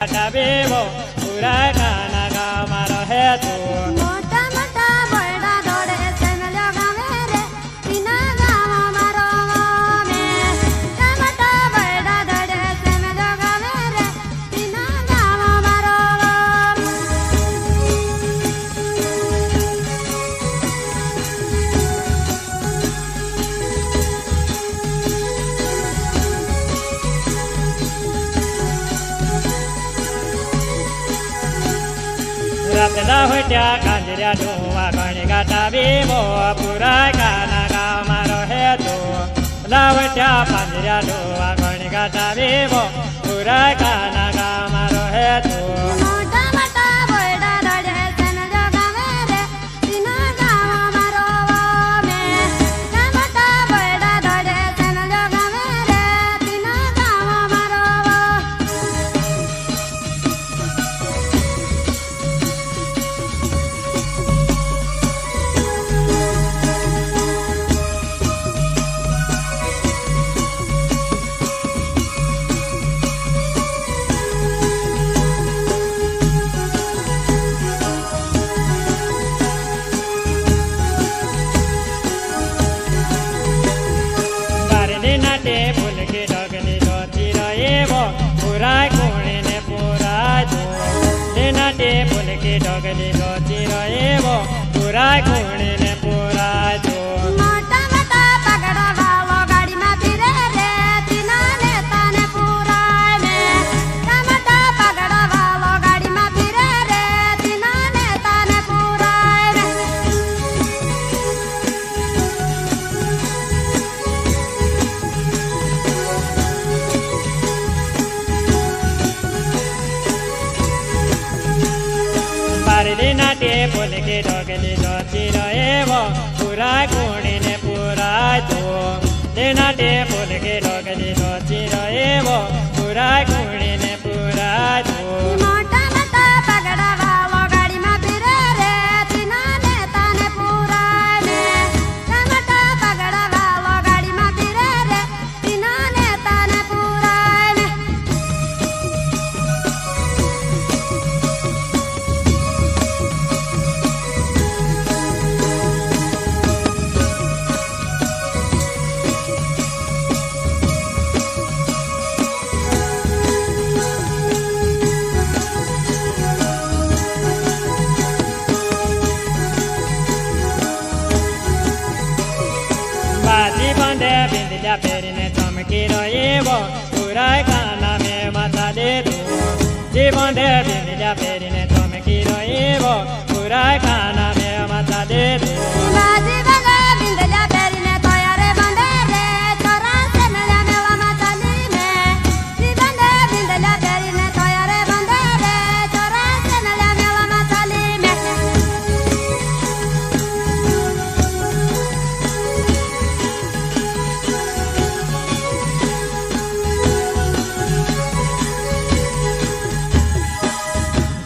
Vivo, huracana, cámara, hecho. મોટા મોટા બરડા દોડે છે મેલ્યો ગામે રે તીના ગામો મારો મે મોટા બરડા દોડે છે મેલ્યો ગામે રે તીના ગામો મારો Rapela hotia kandiria doa kani gata vivo, huracana, cámara, hecho. La hotia kandiria doa kani gata vivo, huracana, cámara, hecho. મોટા મોટા બરડા દોડે છે મેલ્યો ગામે રે તીના ગામો મારો મે મોટા બરડા દોડે છે મેલ્યો ગામે રે તીના ગામો મારો Nate pulke dogni doti roevo, purai kone ne purai do. Nate pulke dogni doti roevo, purai kone ne purai do. મોટા મોટા પગડા વાળો ગાડીમાં ફિરે રે તીના નેતાને પુરાય મે મોટા પગડા વાળો ગાડીમાં ફિરે રે તીના નેતાને પુરાય મે Barili nate pulke dogni doti roevo, purai kone ne purai do. Nate pulke dogni doti roevo, purai kone ne purai do. મોટા મોટા પગડા વાળો ગાડીમાં ફિરે રે તીના નેતાને પુરાય મે મોટા પગડા વાળો ગાડીમાં ફિરે રે તીના નેતાને પુરાય મે Bati bande bindilla perine tomki roevo, huracana me mata de tu. Di bande bindilla perine tomki roevo, huracana me mata de tu. બાજી બંદે બિંદલા પહેરીને તોયારે બંદે રે ચોરાસે મેળ્યા મેળામાં ચાલી મે જી બંદે બિંદલા પહેરીને તોયારે બંદે રે ચોરાસે મેળ્યા મેળામાં ચાલી મે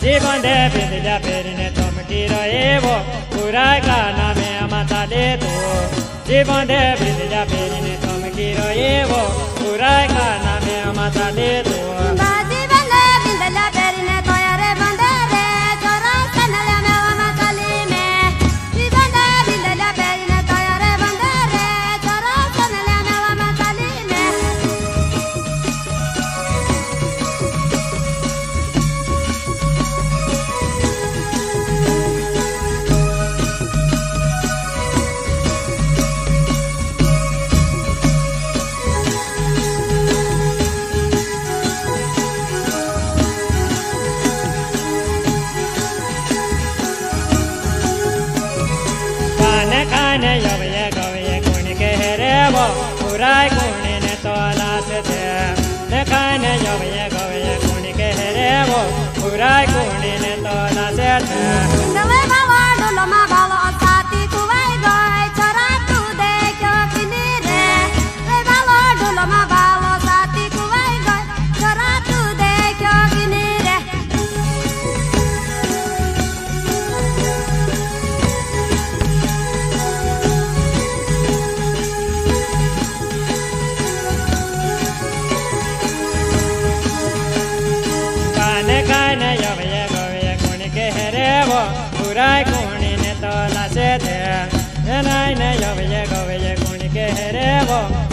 Di bande bindilla perine tomki roevo, huracana me mata de tu. Di bande bindilla perine tomki roevo, huracana me mata de tu. બાજી બંદે બિંદલા પહેરીને તોયારે બંદે રે ચોરાસે મેળ્યા મેળામાં ચાલી મે જી બંદે બિંદલા પહેરીને તોયારે બંદે રે ચોરાસે મેળ્યા મેળામાં ચાલી મે Kane kane yovye govye kuni keherevo, purai kuni ne tola sete. Ne kane yovye govye kuni keherevo, purai kuni ne tola sete. Indale balo duloma balo sati kuwai goy chora tu dekyo kini re le balo duloma balo sati kuwai goy chora tu dekyo kini re પુરાય કોણીને તો લાસે છે એનાય ને યવયે ગવયે કોણ કે રે વો